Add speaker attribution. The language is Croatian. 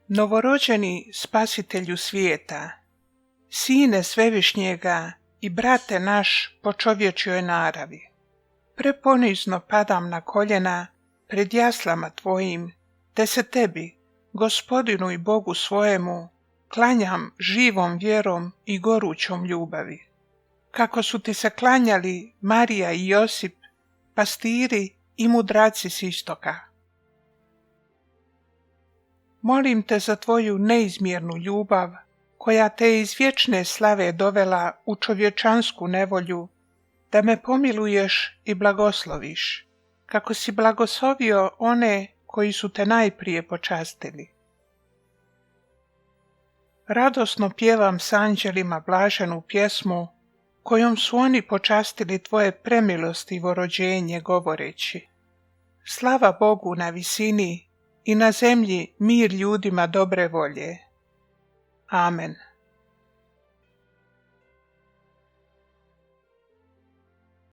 Speaker 1: Novorođeni spasitelju svijeta, Sine svevišnjega i brate naš po čovječjoj naravi, preponizno padam na koljena pred jaslama tvojim, te se tebi, Gospodinu i Bogu svojemu, klanjam živom vjerom i gorućom ljubavi. Kako su ti se klanjali Marija i Josip, pastiri i mudraci s istoka. Molim te za tvoju neizmjernu ljubav, koja te iz vječne slave dovela u čovječansku nevolju, da me pomiluješ i blagosloviš, kako si blagoslovio one koji su te najprije počastili. Radosno pjevam s anđelima blaženu pjesmu, kojom su oni počastili tvoje premilostivo rođenje, govoreći: slava Bogu na visini i na zemlji mir ljudima dobre volje. Amen.